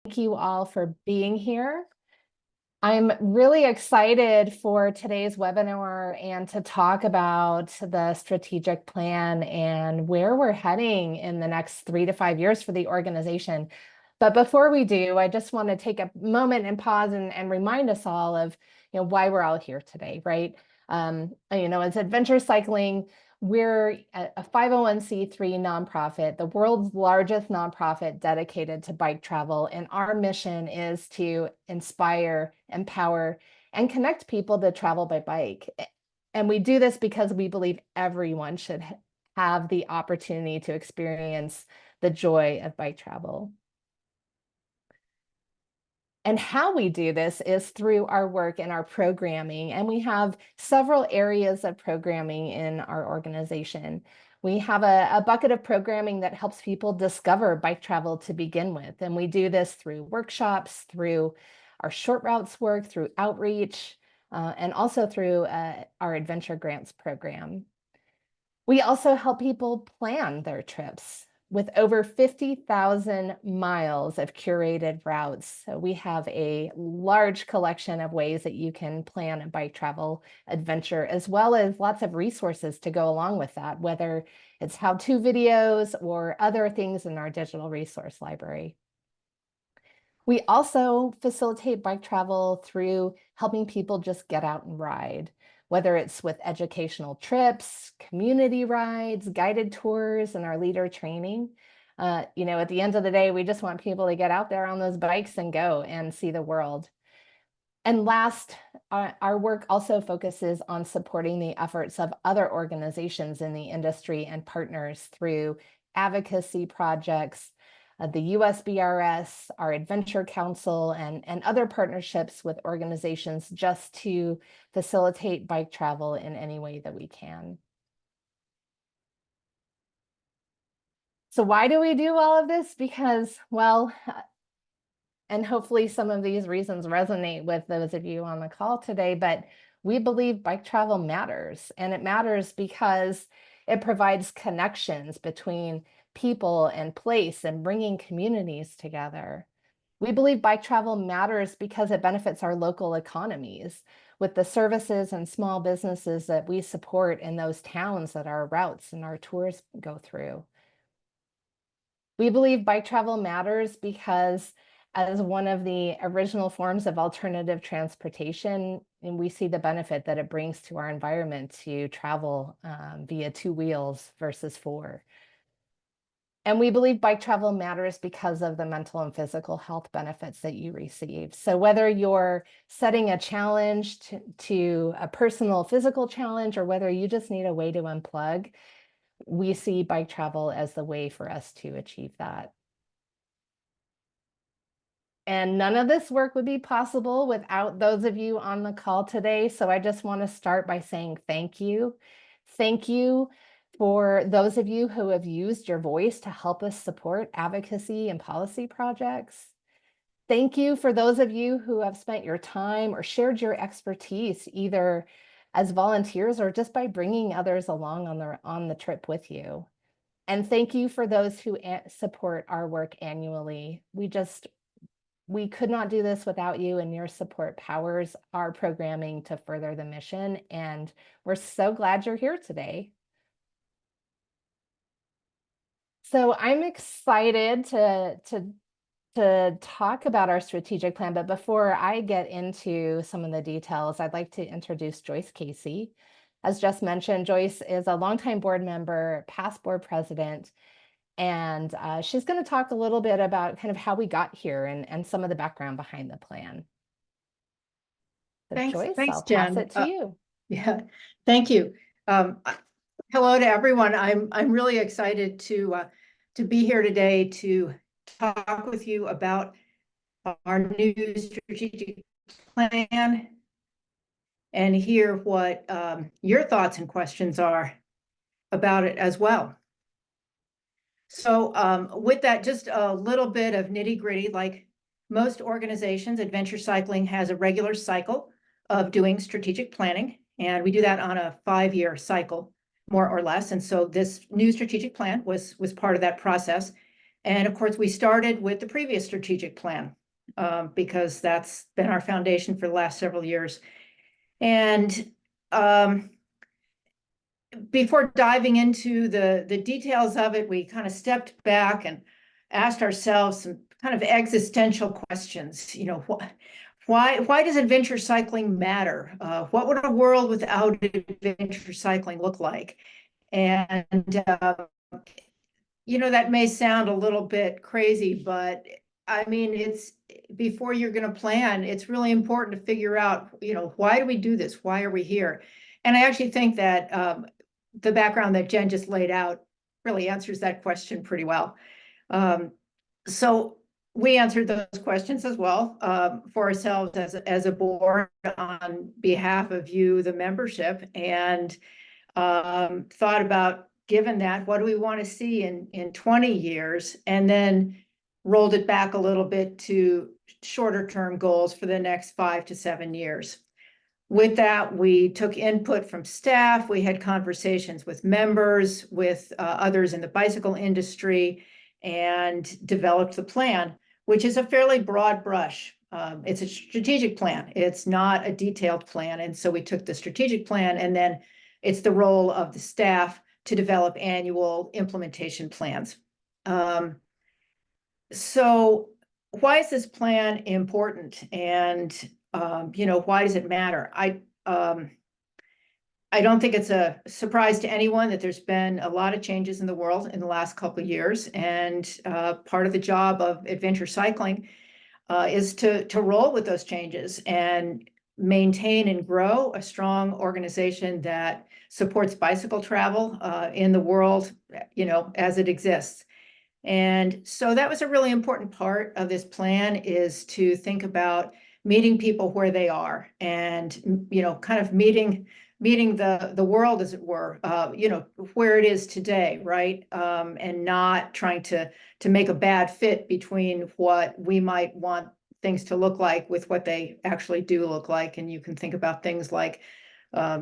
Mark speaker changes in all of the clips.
Speaker 1: Thank you all for being here. I'm really excited for today's webinar and to talk about the strategic plan and where we're heading in the next 3 to 5 years for the organization. But before we do, I just want to take a moment and pause and remind us all of why we're all here today, right? As Adventure Cycling, we're a 501c3 nonprofit, the world's largest nonprofit dedicated to bike travel. And our mission is to inspire, empower, and connect people to travel by bike. And we do this because we believe everyone should have the opportunity to experience the joy of bike travel. And how we do this is through our work and our programming. And we have several areas of programming in our organization. We have a bucket of programming that helps people discover bike travel to begin with. And we do this through workshops, through our short routes work, through outreach, and also through our Adventure Grants program. We also help people plan their trips with over 50,000 miles of curated routes. So we have a large collection of ways that you can plan a bike travel adventure, as well as lots of resources to go along with that, whether it's how-to videos or other things in our digital resource library. We also facilitate bike travel through helping people just get out and ride, whether it's with educational trips, community rides, guided tours, and our leader training. At the end of the day, we just want people to get out there on those bikes and go and see the world. And last, our work also focuses on supporting the efforts of other organizations in the industry and partners through advocacy projects, the USBRS, our Adventure Council, and other partnerships with organizations just to facilitate bike travel in any way that we can. So why do we do all of this? Because, well, and hopefully some of these reasons resonate with those of you on the call today, but we believe bike travel matters. And it matters because it provides connections between people and place and bringing communities together. We believe bike travel matters because it benefits our local economies with the services and small businesses that we support in those towns that our routes and our tours go through. We believe bike travel matters because as one of the original forms of alternative transportation, and we see the benefit that it brings to our environment to travel via 2 wheels versus 4. And we believe bike travel matters because of the mental and physical health benefits that you receive. So whether you're setting a challenge to a personal physical challenge, or whether you just need a way to unplug, we see bike travel as the way for us to achieve that. And none of this work would be possible without those of you on the call today. So I just want to start by saying thank you. Thank you for those of you who have used your voice to help us support advocacy and policy projects. Thank you for those of you who have spent your time or shared your expertise, either as volunteers or just by bringing others along on the trip with you. And thank you for those who support our work annually. We could not do this without you, and your support powers our programming to further the mission. And we're so glad you're here today. So I'm excited to talk about our strategic plan. But before I get into some of the details, I'd like to introduce Joyce Casey. As just mentioned, Joyce is a longtime board member, past board president, and she's going to talk a little bit about kind of how we got here and some of the background behind the plan. So Joyce, I'll pass it to you.
Speaker 2: Yeah, thank you. Hello to everyone. I'm really excited to be here today to talk with you about our new strategic plan and hear what your thoughts and questions are about it as well. So with that, just a little bit of nitty-gritty. Like most organizations, Adventure Cycling has a regular cycle of doing strategic planning, and we do that on a 5-year cycle, more or less. And so this new strategic plan was part of that process. And of course, we started with the previous strategic plan because that's been our foundation for the last several years. And before diving into the details of it, we kind of stepped back and asked ourselves some kind of existential questions. You know, why does adventure cycling matter? What would a world without adventure cycling look like? And you know, that may sound a little bit crazy, but I mean, it's before you're going to plan, it's really important to figure out, you know, why do we do this? Why are we here? And I actually think that the background that Jen just laid out really answers that question pretty well. So we answered those questions as well for ourselves as a board on behalf of you, the membership, and thought about, given that, what do we want to see in 20 years? And then rolled it back a little bit to shorter term goals for the next 5 to 7 years. With that, we took input from staff. We had conversations with members, with others in the bicycle industry, and developed the plan, which is a fairly broad brush. It's a strategic plan. It's not a detailed plan. And so we took the strategic plan, and then it's the role of the staff to develop annual implementation plans. So why is this plan important? And you know, why does it matter? I don't think it's a surprise to anyone that there's been a lot of changes in the world in the last couple of years, and part of the job of adventure cycling is to roll with those changes and maintain and grow a strong organization that supports bicycle travel in the world, you know, as it exists. And so that was a really important part of this plan, is to think about meeting people where they are, and you know, kind of meeting the world, as it were, you know, where it is today, right? And not trying to make a bad fit between what we might want things to look like with what they actually do look like. And you can think about things like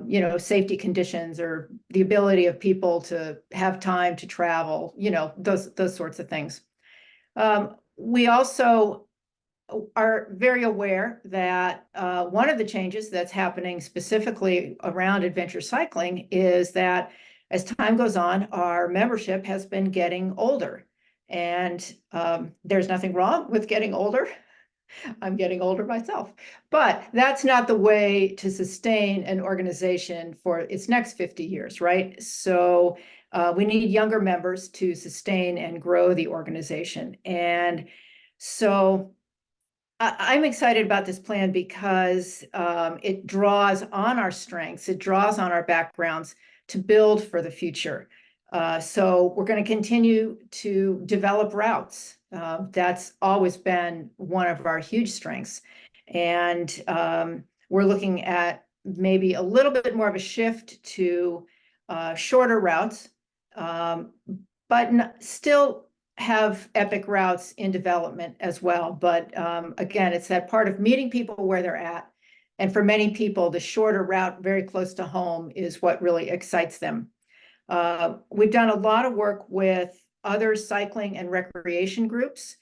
Speaker 2: you know, safety conditions, or the ability of people to have time to travel, you know, those sorts of things. We also are very aware that one of the changes that's happening specifically around adventure cycling is that as time goes on, our membership has been getting older. And there's nothing wrong with getting older. I'm getting older myself, but that's not the way to sustain an organization for its next 50 years, right? So we need younger members to sustain and grow the organization. And so I'm excited about this plan because it draws on our strengths, it draws on our backgrounds to build for the future. So we're going to continue to develop routes. That's always been one of our huge strengths. And we're looking at maybe a little bit more of a shift to shorter routes, but still have epic routes in development as well. But again, it's that part of meeting people where they're at. And for many people, the shorter route very close to home is what really excites them. We've done a lot of work with other cycling and recreation groups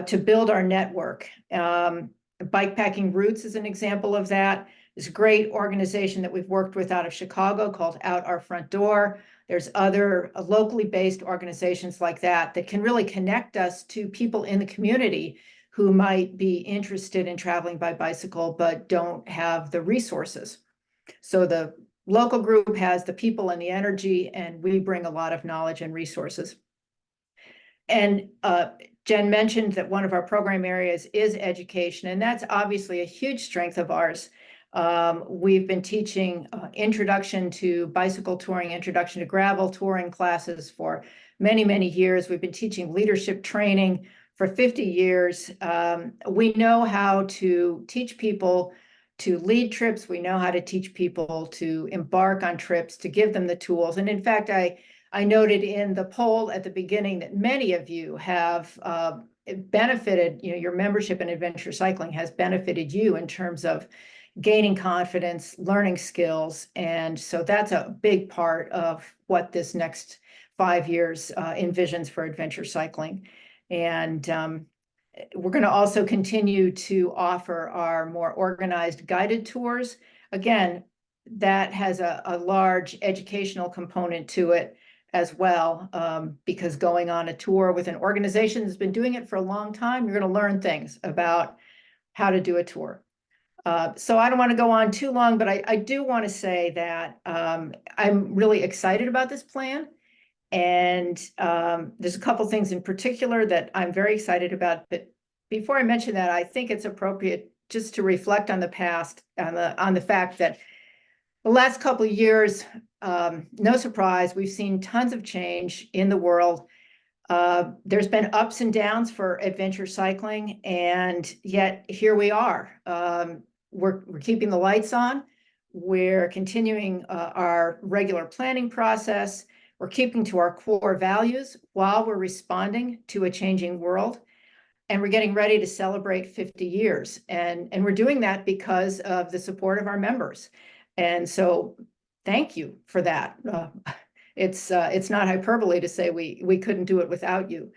Speaker 2: to build our network. Bikepacking Roots is an example of that. There's a great organization that we've worked with out of Chicago called Out Our Front Door. There's other locally based organizations like that that can really connect us to people in the community who might be interested in traveling by bicycle but don't have the resources. So the local group has the people and the energy, and we bring a lot of knowledge and resources. And Jen mentioned that one of our program areas is education, and that's obviously a huge strength of ours. We've been teaching introduction to bicycle touring, introduction to gravel touring classes for many, many years. We've been teaching leadership training for 50 years. We know how to teach people to lead trips. We know how to teach people to embark on trips, to give them the tools. And in fact, I noted in the poll at the beginning that many of you have benefited, you know, your membership in adventure cycling has benefited you in terms of gaining confidence, learning skills. And so that's a big part of what this next 5 years envisions for adventure cycling. And we're going to also continue to offer our more organized guided tours. Again, that has a large educational component to it as well, because going on a tour with an organization that's been doing it for a long time, you're going to learn things about how to do a tour. So I don't want to go on too long, but I do want to say that I'm really excited about this plan. And there's a couple things in particular that I'm very excited about. But before I mention that, I think it's appropriate just to reflect on the past, on the fact that the last couple of years, no surprise, we've seen tons of change in the world. There's been ups and downs for adventure cycling, and yet here we are. We're keeping the lights on. We're continuing our regular planning process. We're keeping to our core values while we're responding to a changing world. And we're getting ready to celebrate 50 years. And we're doing that because of the support of our members. And so thank you for that. It's not hyperbole to say we couldn't do it without you.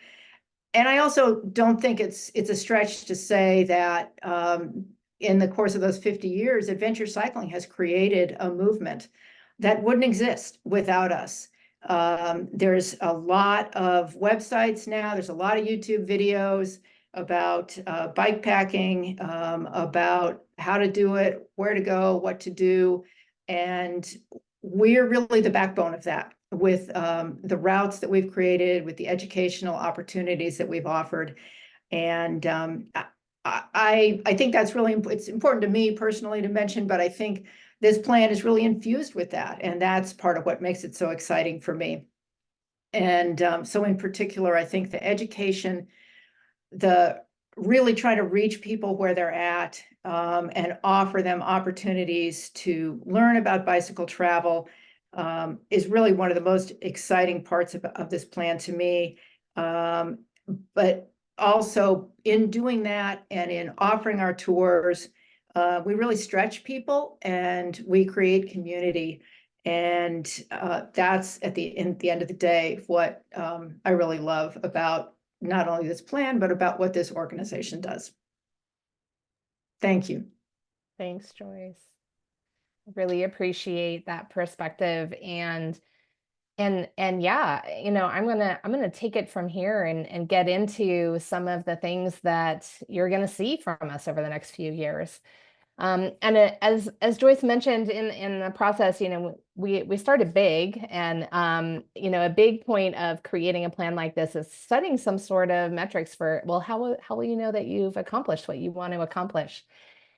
Speaker 2: And I also don't think it's a stretch to say that in the course of those 50 years, adventure cycling has created a movement that wouldn't exist without us. There's a lot of websites now. There's a lot of YouTube videos about bike packing, about how to do it, where to go, what to do. And we're really the backbone of that with the routes that we've created, with the educational opportunities that we've offered. And I think that's really, it's important to me personally to mention, but I think this plan is really infused with that. And that's part of what makes it so exciting for me. And so in particular, I think the education, the really try to reach people where they're at, and offer them opportunities to learn about bicycle travel, is really one of the most exciting parts of this plan to me. But also in doing that and in offering our tours, we really stretch people and we create community. And that's at the end of the day what I really love about not only this plan, but about what this organization does. Thank you.
Speaker 1: Thanks, Joyce. Really appreciate that perspective. And yeah, I'm gonna take it from here and get into some of the things that you're gonna see from us over the next few years. As Joyce mentioned in the process, we started big, and a big point of creating a plan like this is setting some sort of metrics for, well, how will you know that you've accomplished what you want to accomplish?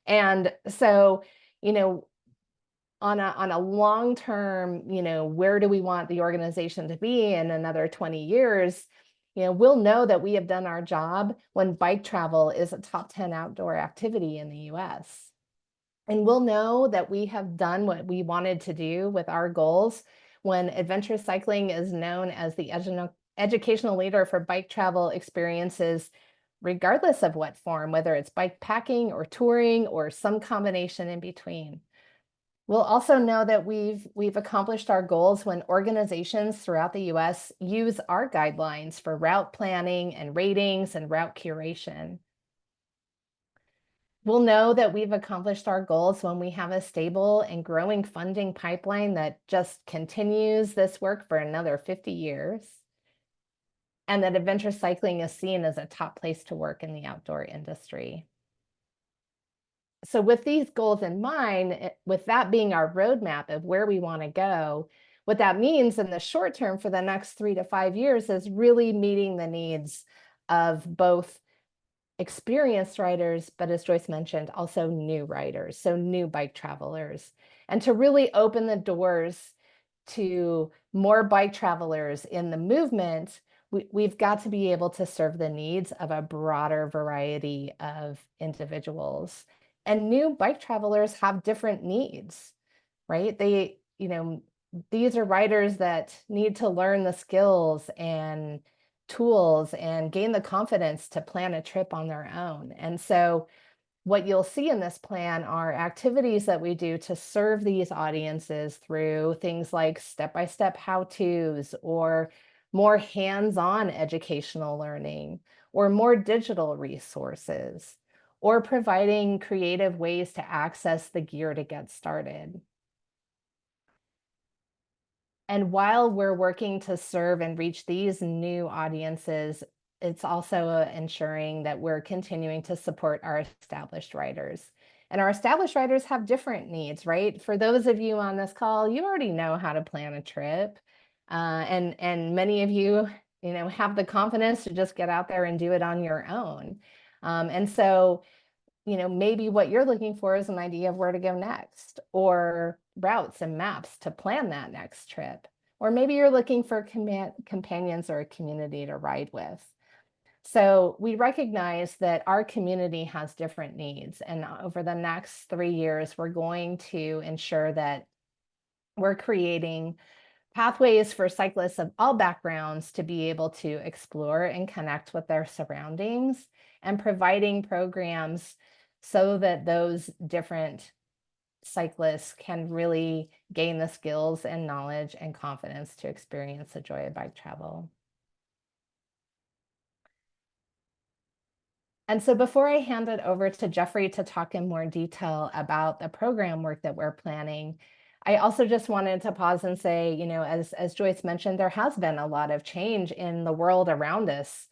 Speaker 1: And so, on a long term, where do we want the organization to be in another 20 years? We'll know that we have done our job when bike travel is a top 10 outdoor activity in the US. And we'll know that we have done what we wanted to do with our goals when adventure cycling is known as the educational leader for bike travel experiences, regardless of what form, whether it's bike packing or touring or some combination in between. We'll also know that we've accomplished our goals when organizations throughout the US use our guidelines for route planning and ratings and route curation. We'll know that we've accomplished our goals when we have a stable and growing funding pipeline that just continues this work for another 50 years. And that adventure cycling is seen as a top place to work in the outdoor industry. So with these goals in mind, with that being our roadmap of where we want to go, what that means in the short term for the next 3 to 5 years is really meeting the needs of both experienced riders, but as Joyce mentioned, also new riders, so new bike travelers, and to really open the doors to more bike travelers in the movement. We've got to be able to serve the needs of a broader variety of individuals. And new bike travelers have different needs, right? These are riders that need to learn the skills and tools and gain the confidence to plan a trip on their own. And so what you'll see in this plan are activities that we do to serve these audiences through things like step-by-step how-tos or more hands-on educational learning, or more digital resources, or providing creative ways to access the gear to get started. And while we're working to serve and reach these new audiences, it's also ensuring that we're continuing to support our established writers. And our established writers have different needs, right? For those of you on this call, you already know how to plan a trip. And many of you, have the confidence to just get out there and do it on your own. And so maybe what you're looking for is an idea of where to go next, or routes and maps to plan that next trip. Or maybe you're looking for companions or a community to ride with. So we recognize that our community has different needs. And over the next 3 years, we're going to ensure that we're creating pathways for cyclists of all backgrounds to be able to explore and connect with their surroundings, and providing programs so that those different cyclists can really gain the skills and knowledge and confidence to experience the joy of bike travel. And so before I hand it over to Jeffrey to talk in more detail about the program work that we're planning, I also just wanted to pause and say, as Joyce mentioned, there has been a lot of change in the world around us.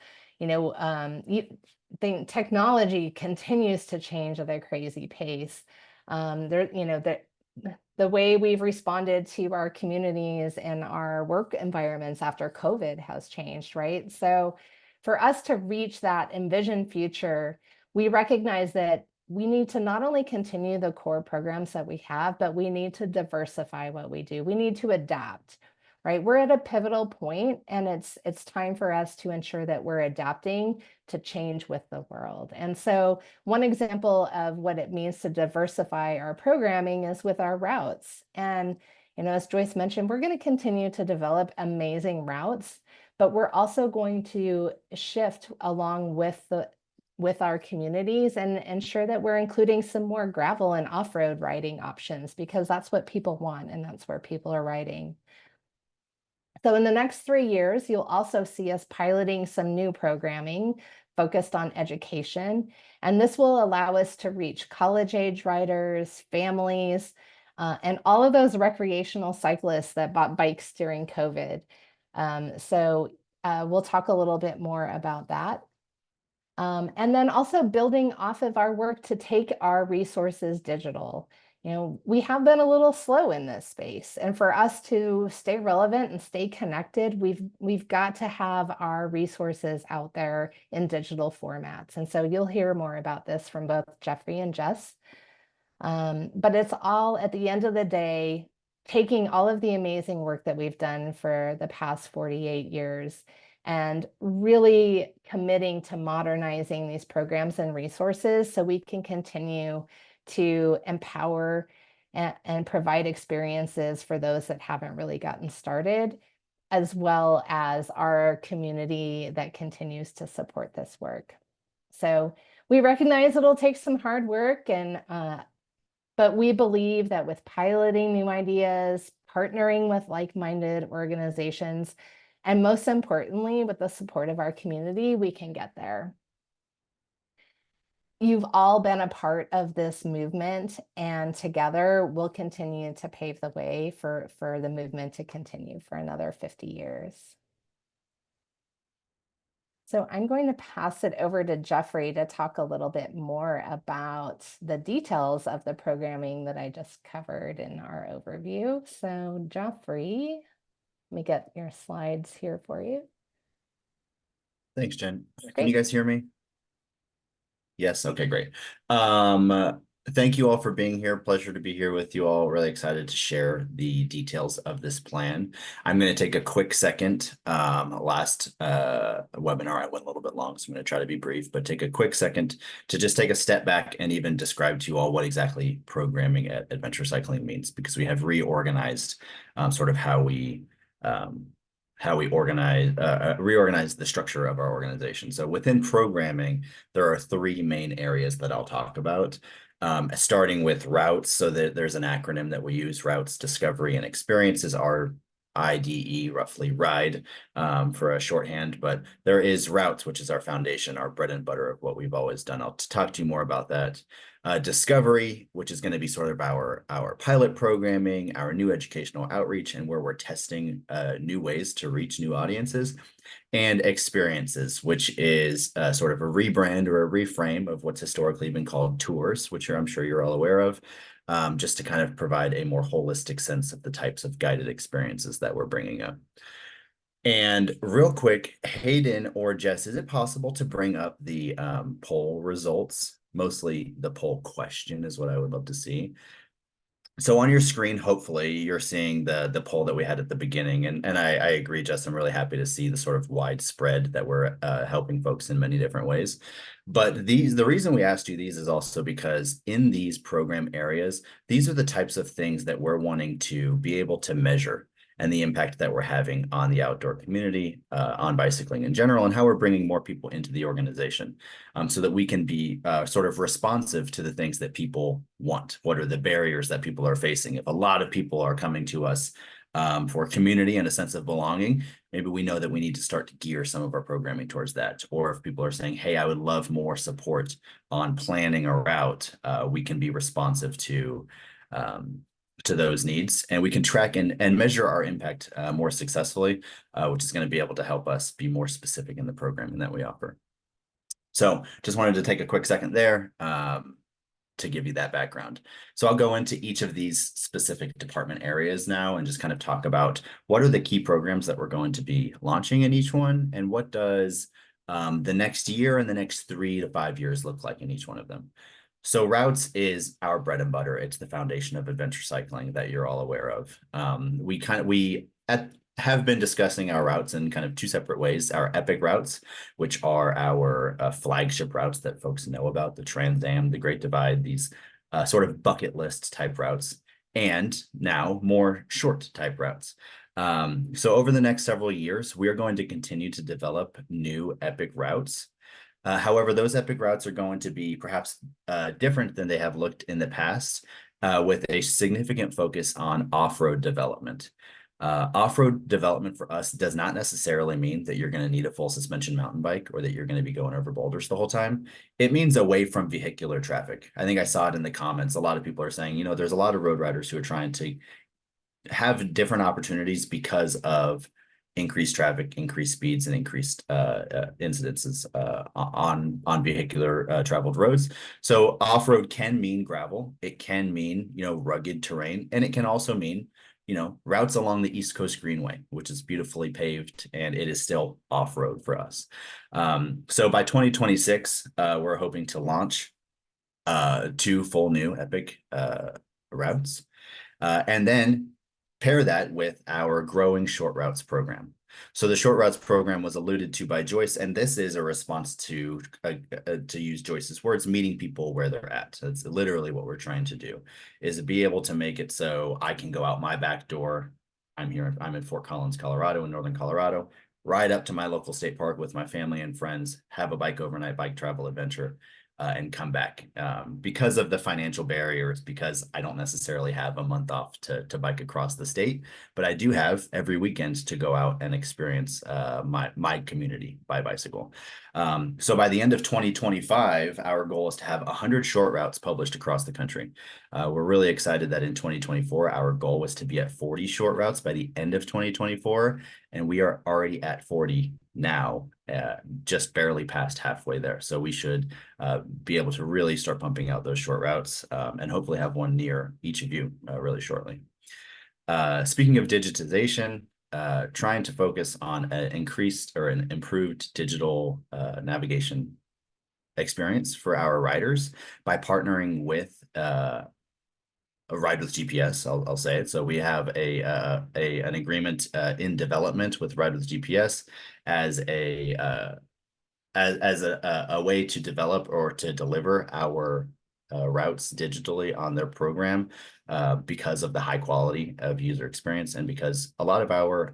Speaker 1: Technology continues to change at a crazy pace. The way we've responded to our communities and our work environments after COVID has changed, right? So for us to reach that envisioned future, we recognize that we need to not only continue the core programs that we have, but we need to diversify what we do. We need to adapt, right? We're at a pivotal point, and it's time for us to ensure that we're adapting to change with the world. And so one example of what it means to diversify our programming is with our routes. And as Joyce mentioned, we're going to continue to develop amazing routes, but we're also going to shift along with our communities and ensure that we're including some more gravel and off-road riding options, because that's what people want and that's where people are riding. So in the next 3 years, you'll also see us piloting some new programming focused on education. And this will allow us to reach college-age riders, families, and all of those recreational cyclists that bought bikes during COVID. We'll talk a little bit more about that. And then also building off of our work to take our resources digital. We have been a little slow in this space, and for us to stay relevant and stay connected, we've got to have our resources out there in digital formats. And so you'll hear more about this from both Jeffrey and Jess. But it's all, at the end of the day, taking all of the amazing work that we've done for the past 48 years and really committing to modernizing these programs and resources so we can continue to empower and provide experiences for those that haven't really gotten started, as well as our community that continues to support this work. So we recognize it'll take some hard work, but we believe that with piloting new ideas, partnering with like-minded organizations, and most importantly, with the support of our community, we can get there. You've all been a part of this movement, and together we'll continue to pave the way for the movement to continue for another 50 years. So I'm going to pass it over to Jeffrey to talk a little bit more about the details of the programming that I just covered in our overview. So Jeffrey, let me get your slides here for you.
Speaker 3: Thanks, Jen.
Speaker 1: Great.
Speaker 3: Can you guys hear me? Yes. Okay, great. Thank you all for being here. Pleasure to be here with you all. Really excited to share the details of this plan. I'm going to take a quick second. Last webinar, I went a little bit long, so I'm going to try to be brief, but take a quick second to just take a step back and even describe to you all what exactly programming at Adventure Cycling means, because we have reorganized sort of how we reorganize the structure of our organization. So within programming, there are 3 main areas that I'll talk about. Starting with routes, so that there's an acronym that we use. Routes, discovery, and experience is our IDE, roughly ride, for a shorthand, but there is routes, which is our foundation, our bread and butter of what we've always done. I'll talk to you more about that. Discovery, which is going to be sort of our pilot programming, our new educational outreach, and where we're testing new ways to reach new audiences. And experiences, which is sort of a rebrand or a reframe of what's historically been called tours, which I'm sure you're all aware of, just to kind of provide a more holistic sense of the types of guided experiences that we're bringing up. And real quick, Hayden or Jess, is it possible to bring up the poll results? Mostly the poll question is what I would love to see. So on your screen, hopefully you're seeing the poll that we had at the beginning. And I agree, Jess, I'm really happy to see the sort of widespread that we're helping folks in many different ways. But the reason we asked you these is also because in these program areas, these are the types of things that we're wanting to be able to measure and the impact that we're having on the outdoor community, on bicycling in general, and how we're bringing more people into the organization, so that we can be sort of responsive to the things that people want. What are the barriers that people are facing? If a lot of people are coming to us for community and a sense of belonging, maybe we know that we need to start to gear some of our programming towards that. Or if people are saying, hey, I would love more support on planning a route, we can be responsive to those needs, and we can track and measure our impact more successfully, which is going to be able to help us be more specific in the programming that we offer. So just wanted to take a quick second there to give you that background. So I'll go into each of these specific department areas now and just kind of talk about what are the key programs that we're going to be launching in each one, and what does the next year and the next 3 to 5 years look like in each one of them. So routes is our bread and butter. It's the foundation of adventure cycling that you're all aware of. We have been discussing our routes in kind of 2 separate ways. Our epic routes, which are our flagship routes that folks know about, the Trans Am, the Great Divide, these sort of bucket list type routes, and now more short type routes. So over the next several years, we are going to continue to develop new epic routes. However, those epic routes are going to be perhaps different than they have looked in the past, with a significant focus on off-road development. Off-road development for us does not necessarily mean that you're going to need a full suspension mountain bike or that you're going to be going over boulders the whole time. It means away from vehicular traffic. I think I saw it in the comments. A lot of people are saying, you know, there's a lot of road riders who are trying to have different opportunities because of increased traffic, increased speeds, and increased incidences on vehicular traveled roads. So off-road can mean gravel. It can mean, you know, rugged terrain, and it can also mean, you know, routes along the East Coast Greenway, which is beautifully paved, and it is still off-road for us. So by 2026, we're hoping to launch 2 full new epic routes, and then pair that with our growing short routes program. So the short routes program was alluded to by Joyce, and this is a response to use Joyce's words, meeting people where they're at. That's literally what we're trying to do, is be able to make it so I can go out my back door. I'm in Fort Collins, Colorado, in northern Colorado, ride up to my local state park with my family and friends, have a bike overnight bike travel adventure, and come back. Because of the financial barriers, because I don't necessarily have a month off to bike across the state, but I do have every weekend to go out and experience my community by bicycle. So by the end of 2025, our goal is to have 100 short routes published across the country. We're really excited that in 2024, our goal was to be at 40 short routes by the end of 2024, and we are already at 40 now, just barely past halfway there. So we should be able to really start pumping out those short routes, and hopefully have one near each of you really shortly. Speaking of digitization, trying to focus on an increased or an improved digital navigation experience for our riders by partnering with a Ride with GPS, I'll say it. So we have an agreement in development with Ride with GPS as a way to develop or to deliver our routes digitally on their program, because of the high quality of user experience, and because a lot of our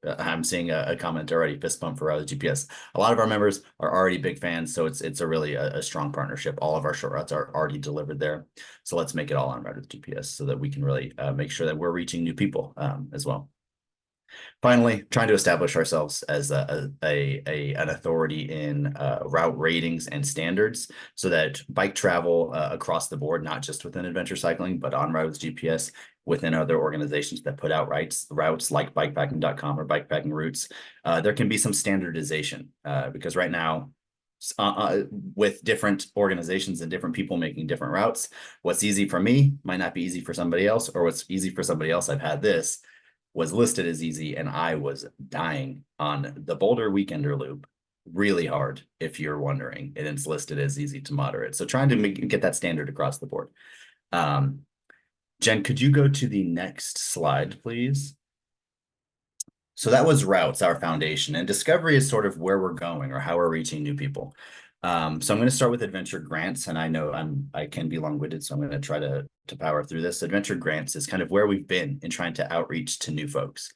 Speaker 3: I'm seeing a comment already, fist bump for GPS. A lot of our members are already big fans, so it's a really a strong partnership. All of our short routes are already delivered there, so let's make it all on Ride with GPS so that we can really make sure that we're reaching new people as well. Finally, trying to establish ourselves as an authority in route ratings and standards so that bike travel across the board, not just within adventure cycling, but on roads GPS within other organizations that put out routes like bikepacking.com or bikepacking routes, there can be some standardization because right now, with different organizations and different people making different routes, what's easy for me might not be easy for somebody else, or what's easy for somebody else. I've had this was listed as easy, and I was dying on the Boulder Weekender Loop really hard, if you're wondering, and it's listed as easy to moderate. So trying to get that standard across the board. Jen, could you go to the next slide, please? So that was routes, our foundation, and discovery is sort of where we're going or how we're reaching new people. So I'm going to start with adventure grants, and I know I can be long-winded, so I'm going to try to power through this. Adventure grants is kind of where we've been in trying to outreach to new folks.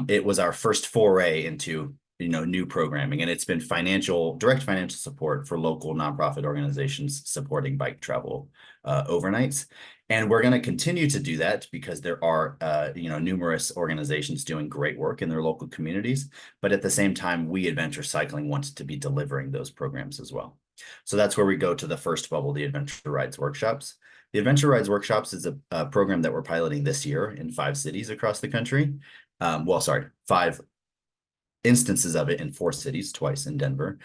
Speaker 3: It was our first foray into new programming, and it's been direct financial support for local nonprofit organizations supporting bike travel overnights. And we're going to continue to do that because there are, numerous organizations doing great work in their local communities. But at the same time, we Adventure Cycling wants to be delivering those programs as well. So that's where we go to the first bubble, the Adventure Rides Workshops. The Adventure Rides Workshops is a program that we're piloting this year in 5 cities across the country. 5 instances of it in 4 cities, twice in Denver.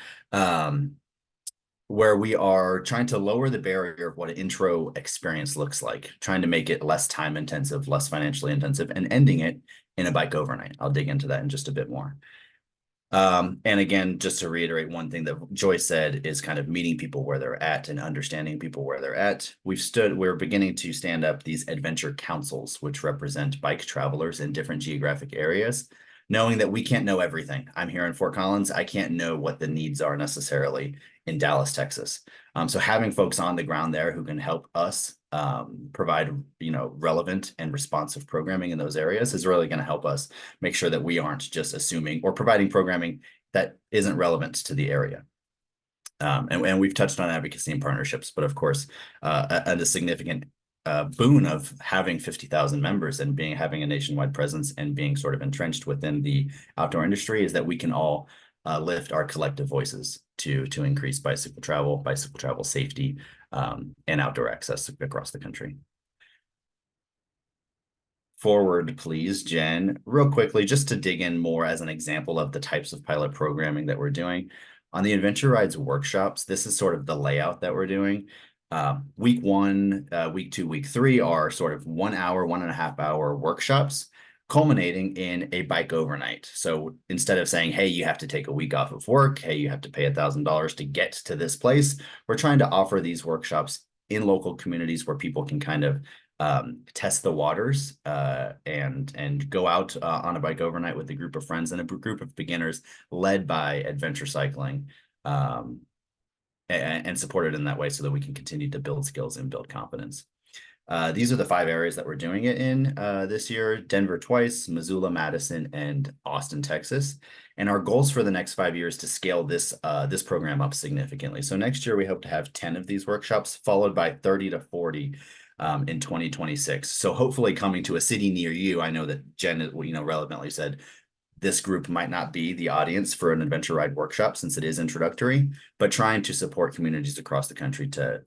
Speaker 3: Where we are trying to lower the barrier of what an intro experience looks like, trying to make it less time intensive, less financially intensive, and ending it in a bike overnight. I'll dig into that in just a bit more. And again, just to reiterate, one thing that Joyce said is kind of meeting people where they're at and understanding people where they're at. We're beginning to stand up these adventure councils, which represent bike travelers in different geographic areas, knowing that we can't know everything. I'm here in Fort Collins. I can't know what the needs are necessarily in Dallas, Texas. So having folks on the ground there who can help us provide, relevant and responsive programming in those areas is really going to help us make sure that we aren't just assuming or providing programming that isn't relevant to the area. And we've touched on advocacy and partnerships, but of course, a significant boon of having 50,000 members and having a nationwide presence and being sort of entrenched within the outdoor industry is that we can all lift our collective voices to increase bicycle travel safety, and outdoor access across the country. Forward, please, Jen. Real quickly, just to dig in more as an example of the types of pilot programming that we're doing. On the Adventure Rides workshops, this is sort of the layout that we're doing. Week 1, week 2, week 3 are sort of 1 hour, 1.5 hour workshops, culminating in a bike overnight. So instead of saying, hey, you have to take a week off of work, hey, you have to pay $1,000 to get to this place, we're trying to offer these workshops in local communities where people can kind of test the waters and go out on a bike overnight with a group of friends and a group of beginners led by Adventure Cycling, and supported in that way so that we can continue to build skills and build confidence. These are the 5 areas that we're doing it in this year: Denver twice, Missoula, Madison, and Austin, Texas. And our goals for the next 5 years to scale this program up significantly. So next year we hope to have 10 of these workshops, followed by 30 to 40 in 2026. So hopefully coming to a city near you. I know that Jen, relevantly said this group might not be the audience for an adventure ride workshop since it is introductory, but trying to support communities across the country to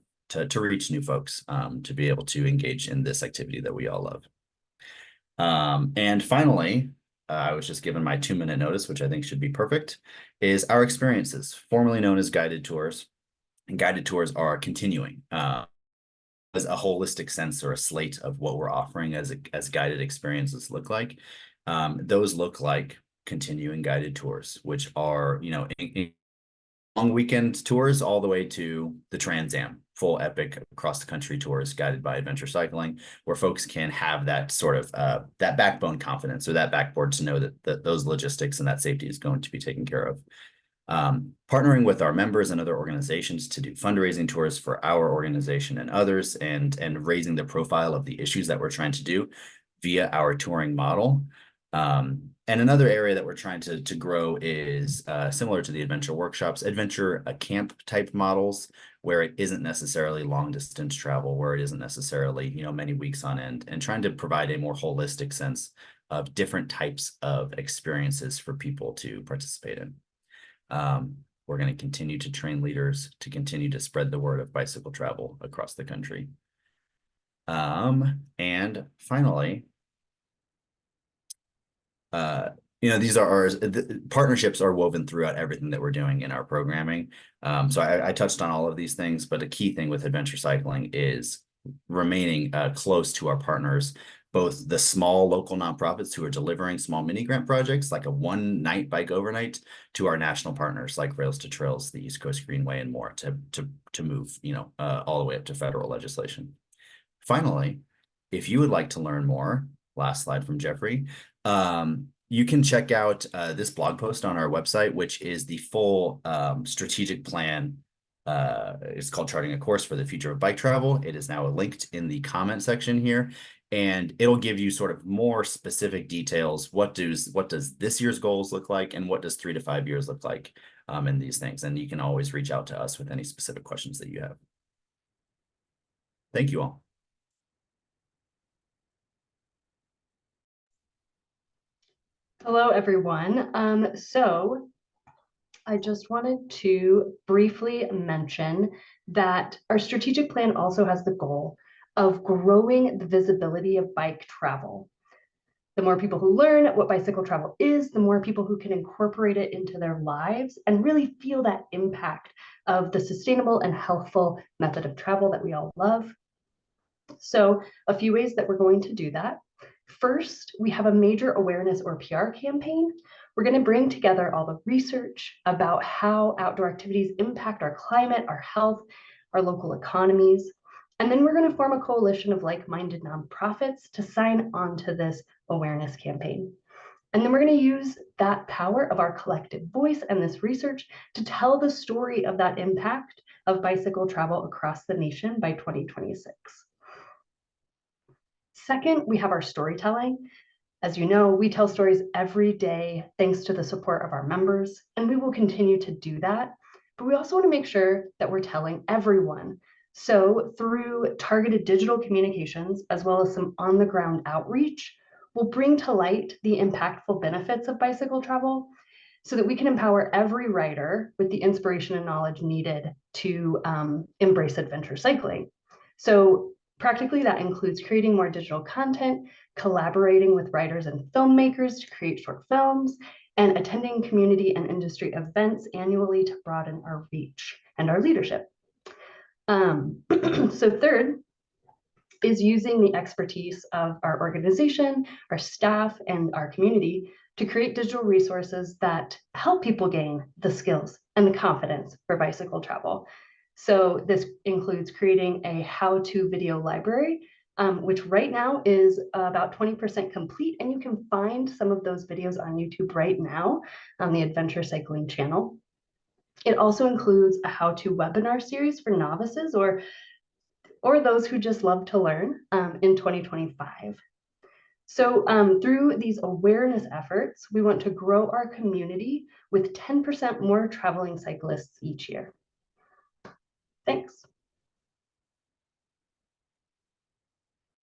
Speaker 3: reach new folks, to be able to engage in this activity that we all love. And finally, I was just given my 2-minute notice, which I think should be perfect, is our experiences, formerly known as guided tours. And guided tours are continuing as a holistic sense or a slate of what we're offering as guided experiences look like. Those look like continuing guided tours, which are, long weekend tours all the way to the Trans Am, full epic across the country tours guided by Adventure Cycling, where folks can have that sort of that backbone confidence or that backboard to know that those logistics and that safety is going to be taken care of. Partnering with our members and other organizations to do fundraising tours for our organization and others, and raising the profile of the issues that we're trying to do via our touring model. And another area that we're trying to grow is similar to the adventure workshops, adventure camp type models, where it isn't necessarily long distance travel, where it isn't necessarily, many weeks on end, and trying to provide a more holistic sense of different types of experiences for people to participate in. We're going to continue to train leaders to continue to spread the word of bicycle travel across the country. And finally, these are partnerships are woven throughout everything that we're doing in our programming. So I touched on all of these things, but a key thing with adventure cycling is remaining close to our partners, both the small local nonprofits who are delivering small mini grant projects like a one-night bike overnight, to our national partners like Rails to Trails, the East Coast Greenway, and more to move all the way up to federal legislation. Finally, if you would like to learn more, last slide from Jeffrey, you can check out this blog post on our website, which is the full strategic plan. It's called Charting a Course for the Future of Bike Travel. It is now linked in the comment section here, and it'll give you sort of more specific details. What does this year's goals look like, and what does 3 to 5 years look like in these things? And you can always reach out to us with any specific questions that you have. Thank you all.
Speaker 4: Hello, everyone. So I just wanted to briefly mention that our strategic plan also has the goal of growing the visibility of bike travel. The more people who learn what bicycle travel is, the more people who can incorporate it into their lives and really feel that impact of the sustainable and healthful method of travel that we all love. So a few ways that we're going to do that. First, we have a major awareness or PR campaign. We're going to bring together all the research about how outdoor activities impact our climate, our health, our local economies. And then we're going to form a coalition of like-minded nonprofits to sign on to this awareness campaign. And then we're going to use that power of our collective voice and this research to tell the story of that impact of bicycle travel across the nation by 2026. Second, we have our storytelling. As you know, we tell stories every day thanks to the support of our members, and we will continue to do that. But we also want to make sure that we're telling everyone. So through targeted digital communications, as well as some on-the-ground outreach, we'll bring to light the impactful benefits of bicycle travel so that we can empower every rider with the inspiration and knowledge needed to embrace adventure cycling. So practically, that includes creating more digital content, collaborating with writers and filmmakers to create short films, and attending community and industry events annually to broaden our reach and our leadership. So third is using the expertise of our organization, our staff, and our community to create digital resources that help people gain the skills and the confidence for bicycle travel. So this includes creating a how-to video library, which right now is about 20% complete, and you can find some of those videos on YouTube right now on the Adventure Cycling channel. It also includes a how-to webinar series for novices or those who just love to learn in 2025. So through these awareness efforts, we want to grow our community with 10% more traveling cyclists each year. Thanks.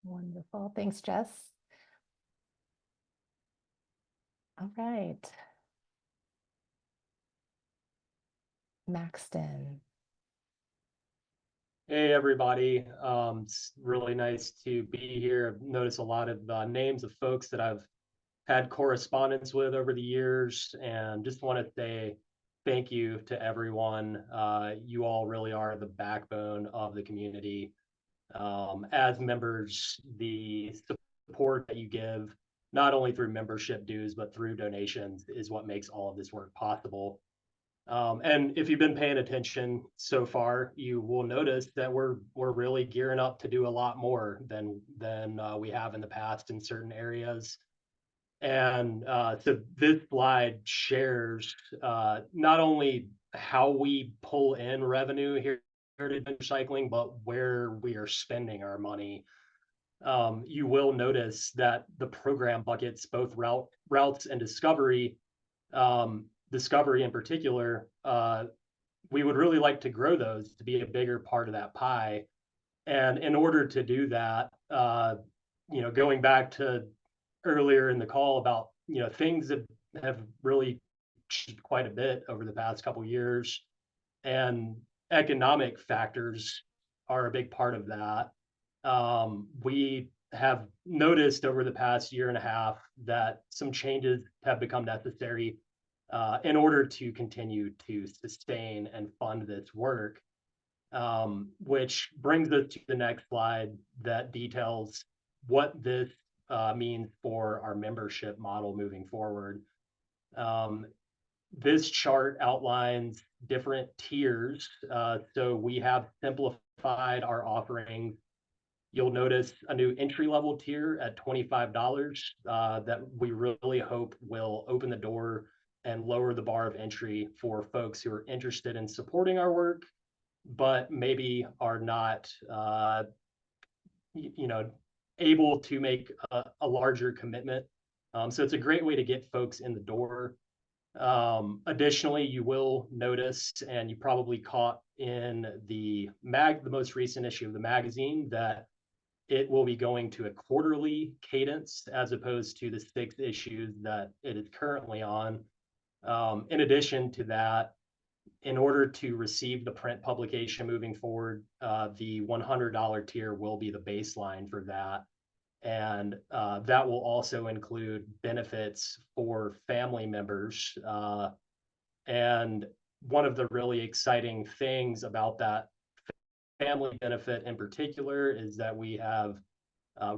Speaker 1: Wonderful. Thanks, Jess. All right. Maxton.
Speaker 5: Hey, everybody. It's really nice to be here. I've noticed a lot of names of folks that I've had correspondence with over the years, and just want to say thank you to everyone. You all really are the backbone of the community. As members, the support that you give, not only through membership dues, but through donations, is what makes all of this work possible. And if you've been paying attention so far, you will notice that we're really gearing up to do a lot more than we have in the past in certain areas. And so this slide shares not only how we pull in revenue here at Adventure Cycling, but where we are spending our money. You will notice that the program buckets, both routes and discovery, discovery in particular, we would really like to grow those to be a bigger part of that pie. And in order to do that, going back to earlier in the call about, things have really changed quite a bit over the past couple of years, and economic factors are a big part of that. We have noticed over the past year and a half that some changes have become necessary in order to continue to sustain and fund this work, which brings us to the next slide that details what this means for our membership model moving forward. This chart outlines different tiers. So we have simplified our offerings. You'll notice a new entry-level tier at $25 that we really hope will open the door and lower the bar of entry for folks who are interested in supporting our work, but maybe are not, able to make a larger commitment. So it's a great way to get folks in the door. Additionally, you will notice, and you probably caught in the most recent issue of the magazine, that it will be going to a quarterly cadence as opposed to the 6 issues that it is currently on. In addition to that, in order to receive the print publication moving forward, the $100 tier will be the baseline for that. And that will also include benefits for family members. And one of the really exciting things about that family benefit in particular is that we have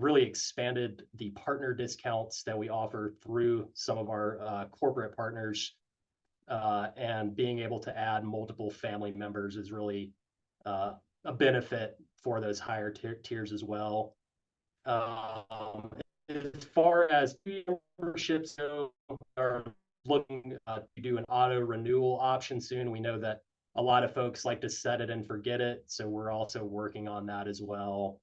Speaker 5: really expanded the partner discounts that we offer through some of our corporate partners. And being able to add multiple family members is really a benefit for those higher tiers as well. As far as memberships go, are looking to do an auto renewal option soon. We know that a lot of folks like to set it and forget it, so we're also working on that as well.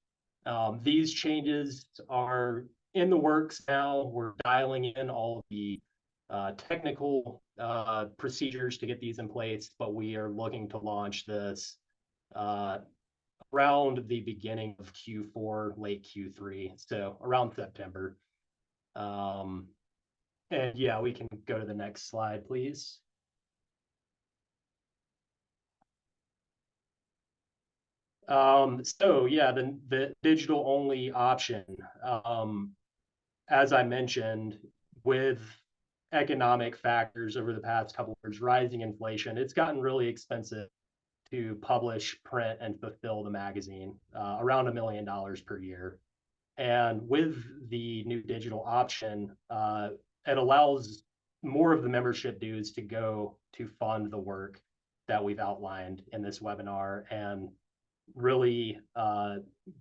Speaker 5: These changes are in the works now. We're dialing in all of the technical procedures to get these in place, but we are looking to launch this around the beginning of Q4, late Q3, so around September. And yeah, we can go to the next slide, please. So yeah, the digital only option, as I mentioned, with economic factors over the past couple of years, rising inflation, it's gotten really expensive to publish, print, and fulfill the magazine, around $1 million per year. And with the new digital option, it allows more of the membership dues to go to fund the work that we've outlined in this webinar and really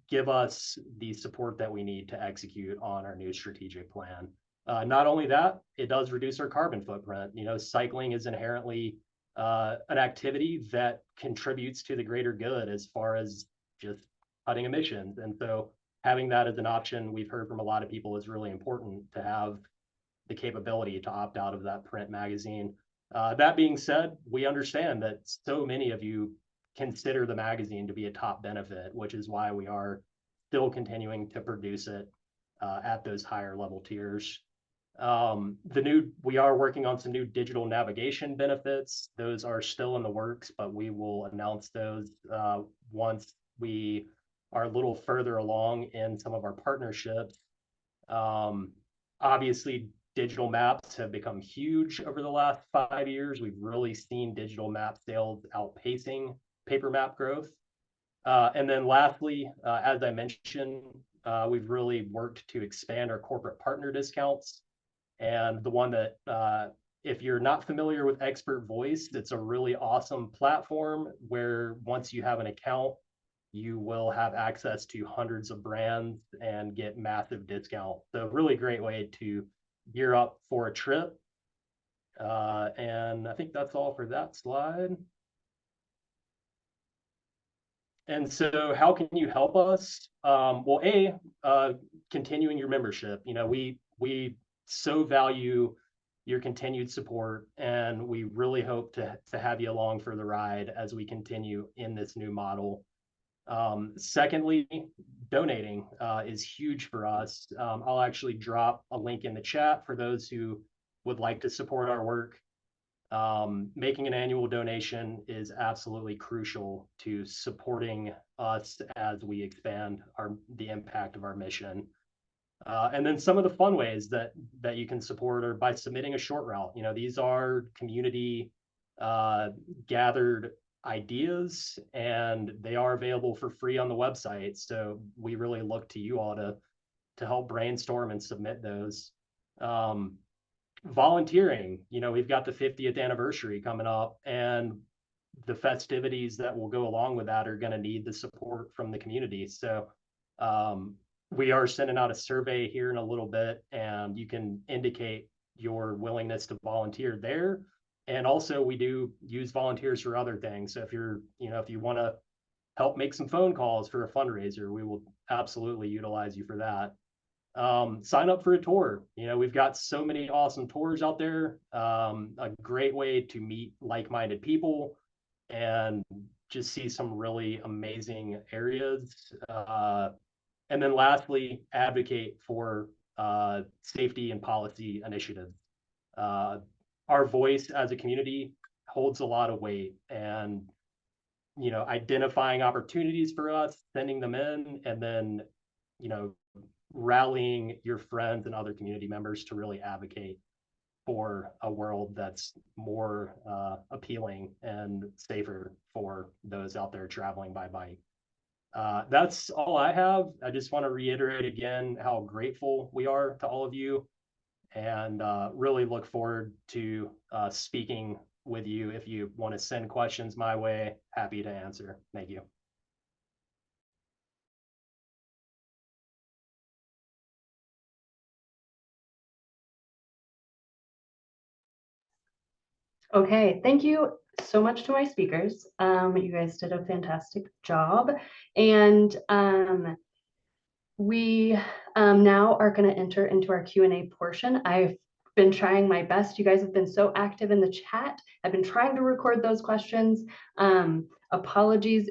Speaker 5: give us the support that we need to execute on our new strategic plan. Not only that, it does reduce our carbon footprint. Cycling is inherently an activity that contributes to the greater good as far as just cutting emissions. And so having that as an option, we've heard from a lot of people, is really important to have the capability to opt out of that print magazine. That being said, we understand that so many of you consider the magazine to be a top benefit, which is why we are still continuing to produce it at those higher level tiers. We are working on some new digital navigation benefits. Those are still in the works, but we will announce those once we are a little further along in some of our partnerships. Obviously, digital maps have become huge over the last 5 years. We've really seen digital map sales outpacing paper map growth. And then lastly, as I mentioned, we've really worked to expand our corporate partner discounts. And the one that, if you're not familiar with Expert Voice, it's a really awesome platform where once you have an account, you will have access to hundreds of brands and get massive discount. So really great way to gear up for a trip. And I think that's all for that slide. And so how can you help us? Well, continuing your membership. We so value your continued support, and we really hope to have you along for the ride as we continue in this new model. Secondly, donating is huge for us. I'll actually drop a link in the chat for those who would like to support our work. Making an annual donation is absolutely crucial to supporting us as we expand the impact of our mission. And then some of the fun ways that you can support are by submitting a short route. You know, these are community gathered ideas, and they are available for free on the website. So we really look to you all to help brainstorm and submit those. Volunteering, you know, we've got the 50th anniversary coming up, and the festivities that will go along with that are going to need the support from the community. So we are sending out a survey here in a little bit, and you can indicate your willingness to volunteer there. And also we do use volunteers for other things. So if you want to help make some phone calls for a fundraiser, we will absolutely utilize you for that. Sign up for a tour. You know, we've got so many awesome tours out there. A great way to meet like-minded people and just see some really amazing areas. And then lastly, advocate for safety and policy initiatives. Our voice as a community holds a lot of weight, and you know, identifying opportunities for us, sending them in, and then, you know, rallying your friends and other community members to really advocate for a world that's more appealing and safer for those out there traveling by bike. That's all I have. I just want to reiterate again how grateful we are to all of you, and really look forward to speaking with you. If you want to send questions my way, happy to answer. Thank you.
Speaker 4: Okay, thank you so much to my speakers. You guys did a fantastic job. And we now are going to enter into our Q&A portion. I've been trying my best. You guys have been so active in the chat. I've been trying to record those questions. Apologies.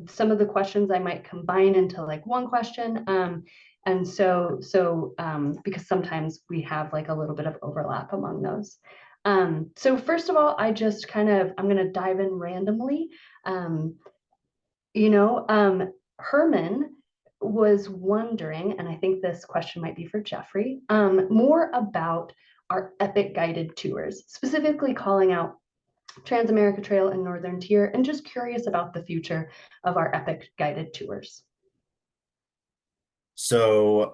Speaker 4: Some of the questions I might combine into like one question. And so because sometimes we have like a little bit of overlap among those. So first of all, I'm going to dive in randomly. Herman was wondering, and I think this question might be for Jeffrey, more about our epic guided tours, specifically calling out Trans-America Trail and Northern Tier, and just curious about the future of our epic guided tours.
Speaker 3: So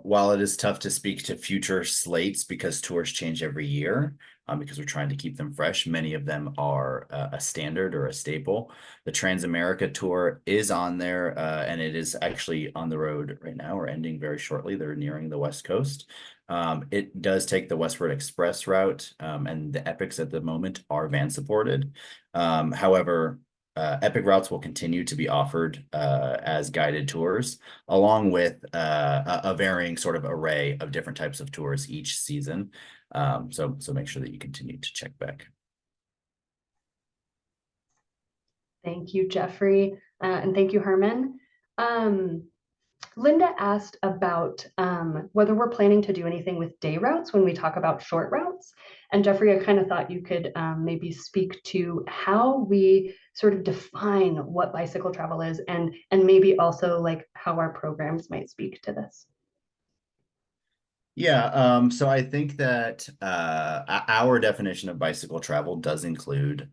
Speaker 3: while it is tough to speak to future slates because tours change every year, because we're trying to keep them fresh, many of them are a standard or a staple. The Trans-America Tour is on there, and it is actually on the road right now, or ending very shortly. They're nearing the West Coast. It does take the Westward Express route, and the epics at the moment are van supported. However, epic routes will continue to be offered as guided tours, along with a varying sort of array of different types of tours each season. So make sure that you continue to check back.
Speaker 4: Thank you, Jeffrey, and thank you, Herman. Linda asked about whether we're planning to do anything with day routes when we talk about short routes. And Jeffrey, I kind of thought you could maybe speak to how we sort of define what bicycle travel is, and maybe also like how our programs might speak to this.
Speaker 3: Yeah, so I think that our definition of bicycle travel does include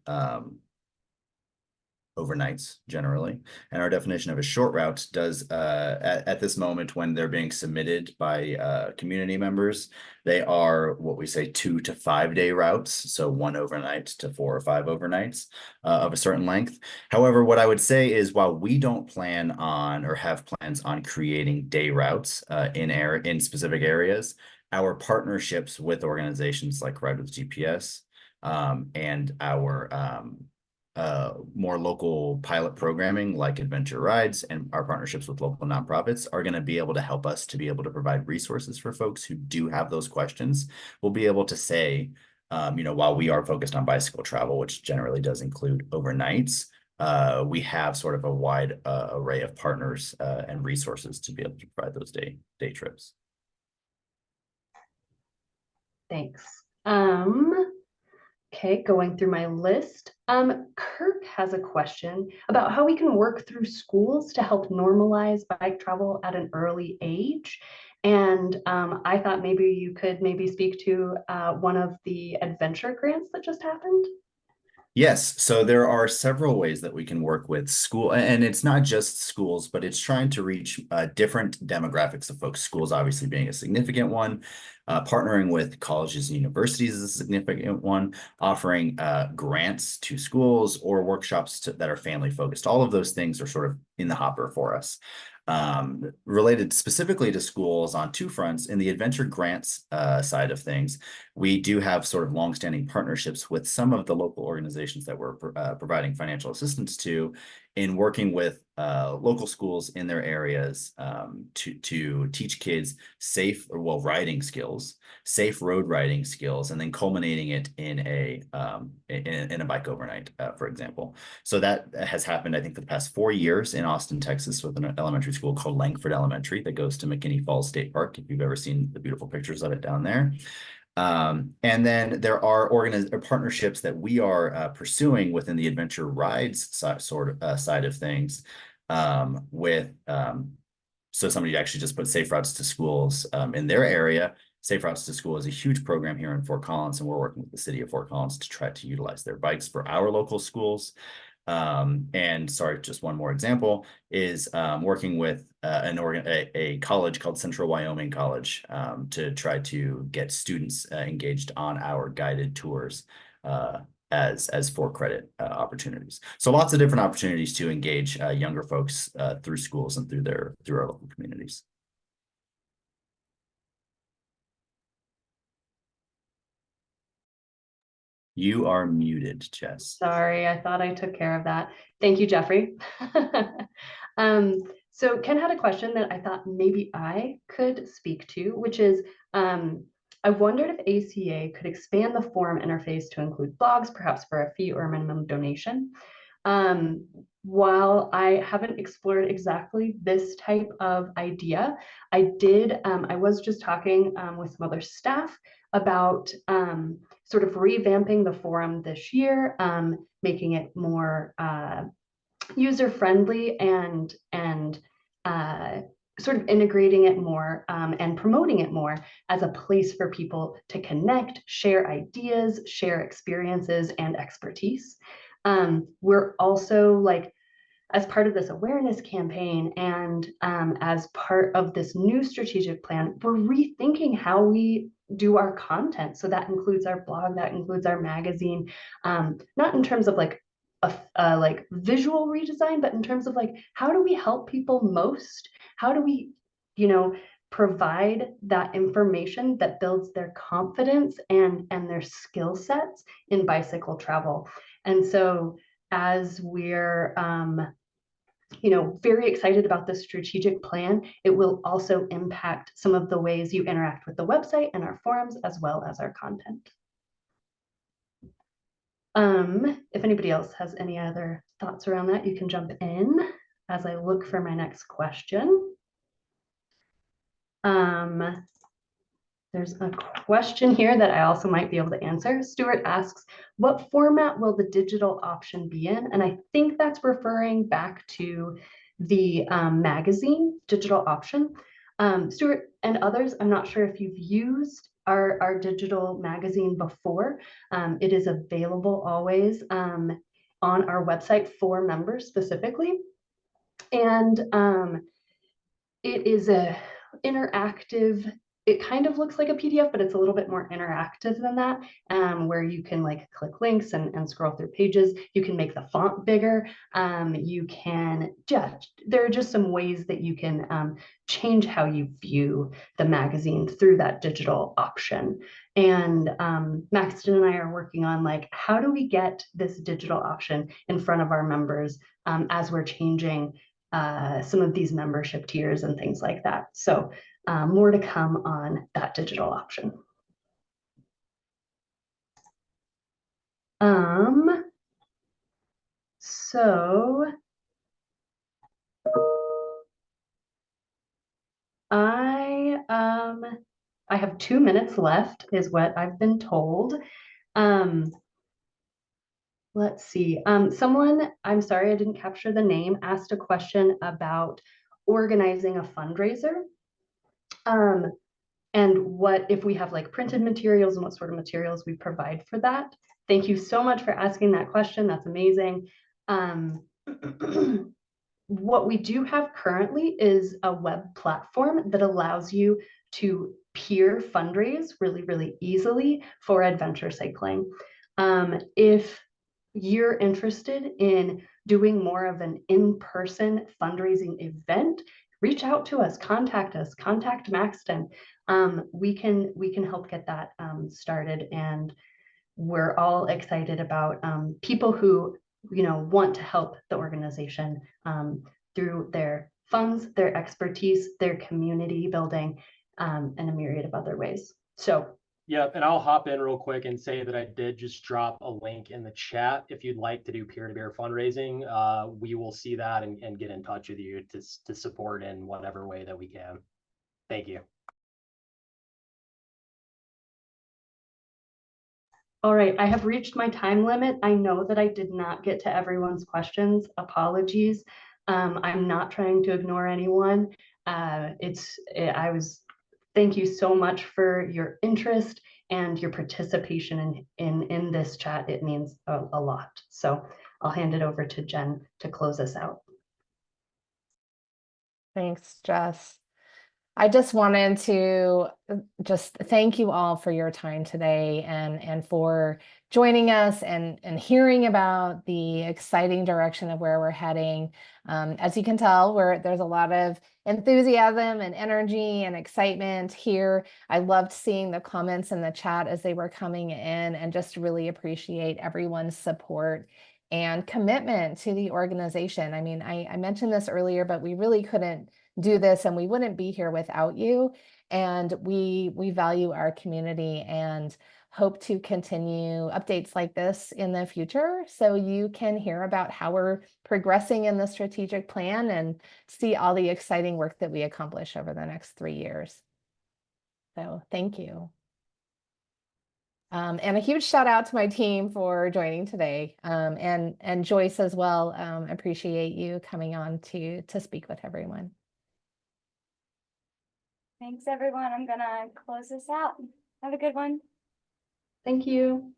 Speaker 3: overnights generally, and our definition of a short route does at this moment, when they're being submitted by community members, they are what we say 2 to 5 day routes, so 1 overnight to 4 or 5 overnights of a certain length. However, what I would say is, while we don't plan on or have plans on creating day routes in specific areas, our partnerships with organizations like Ride with GPS and our more local pilot programming like Adventure Rides and our partnerships with local nonprofits are going to be able to help us to be able to provide resources for folks who do have those questions. We'll be able to say, while we are focused on bicycle travel, which generally does include overnights, we have sort of a wide array of partners and resources to be able to provide those day trips.
Speaker 4: Thanks. Okay, going through my list. Kirk has a question about how we can work through schools to help normalize bike travel at an early age. And I thought maybe you could maybe speak to one of the adventure grants that just happened.
Speaker 3: Yes, so there are several ways that we can work with school, and it's not just schools, but it's trying to reach different demographics of folks. Schools obviously being a significant one, partnering with colleges and universities is a significant one, offering grants to schools or workshops that are family focused. All of those things are sort of in the hopper for us. Related specifically to schools on two fronts, in the adventure grants side of things, we do have sort of longstanding partnerships with some of the local organizations that we're providing financial assistance to in working with local schools in their areas to teach kids safe or riding skills, safe road riding skills, and then culminating it in a bike overnight, for example. So that has happened, I think, for the past 4 years in Austin, Texas, with an elementary school called Langford Elementary that goes to McKinney Falls State Park, if you've ever seen the beautiful pictures of it down there. And then there are partnerships that we are pursuing within the adventure rides side of things with so somebody actually just put Safe Routes to Schools in their area. Safe Routes to School is a huge program here in Fort Collins, and we're working with the city of Fort Collins to try to utilize their bikes for our local schools. And sorry, just one more example is working with a college called Central Wyoming College to try to get students engaged on our guided tours as for credit opportunities. So lots of different opportunities to engage younger folks through schools and through our local communities. You are muted, Jess.
Speaker 4: Sorry, I thought I took care of that. Thank you, Jeffrey. So Ken had a question that I thought maybe I could speak to, which is, I wondered if ACA could expand the forum interface to include blogs, perhaps for a fee or a minimum donation. While I haven't explored exactly this type of idea, I was just talking with some other staff about sort of revamping the forum this year, making it more user-friendly and sort of integrating it more and promoting it more as a place for people to connect, share ideas, share experiences and expertise. We're also as part of this awareness campaign and as part of this new strategic plan, we're rethinking how we do our content. So that includes our blog, that includes our magazine, not in terms of a visual redesign, but in terms of how do we help people most? How do we, provide that information that builds their confidence and their skill sets in bicycle travel? And so as we're very excited about this strategic plan, it will also impact some of the ways you interact with the website and our forums, as well as our content. If anybody else has any other thoughts around that, you can jump in as I look for my next question. There's a question here that I also might be able to answer. Stuart asks, what format will the digital option be in? And I think that's referring back to the magazine digital option. Stuart and others, I'm not sure if you've used our digital magazine before. It is available always on our website for members specifically. And it is a interactive, it kind of looks like a PDF, but it's a little bit more interactive than that, where you can click links and scroll through pages. You can make the font bigger. You can there are just some ways that you can change how you view the magazine through that digital option. And Maxton and I are working on how do we get this digital option in front of our members as we're changing some of these membership tiers and things like that. So more to come on that digital option. So I have 2 minutes left is what I've been told. Let's see. Someone, I'm sorry, I didn't capture the name, asked a question about organizing a fundraiser. And what if we have like printed materials and what sort of materials we provide for that. Thank you so much for asking that question. That's amazing. What we do have currently is a web platform that allows you to peer fundraise really, really easily for adventure cycling. If you're interested in doing more of an in-person fundraising event, reach out to us, contact Maxton. We can help get that started, and we're all excited about people who want to help the organization through their funds, their expertise, their community building, and a myriad of other ways. So
Speaker 5: yeah, and I'll hop in real quick and say that I did just drop a link in the chat. If you'd like to do peer-to-peer fundraising, we will see that and get in touch with you to support in whatever way that we can. Thank you.
Speaker 4: All right, I have reached my time limit. I know that I did not get to everyone's questions. Apologies. I'm not trying to ignore anyone. Thank you so much for your interest and your participation in this chat. It means a lot. So I'll hand it over to Jen to close us out.
Speaker 1: Thanks, Jess. I just wanted to just thank you all for your time today and for joining us and hearing about the exciting direction of where we're heading. As you can tell, there's a lot of enthusiasm and energy and excitement here. I loved seeing the comments in the chat as they were coming in, and just really appreciate everyone's support and commitment to the organization. I mean, I mentioned this earlier, but we really couldn't do this and we wouldn't be here without you. And we value our community and hope to continue updates like this in the future, so you can hear about how we're progressing in the strategic plan and see all the exciting work that we accomplish over the next 3 years. So thank you. And a huge shout out to my team for joining today, and Joyce as well. Appreciate you coming on to speak with everyone.
Speaker 6: Thanks, everyone. I'm gonna close this out. Have a good one.
Speaker 4: Thank you.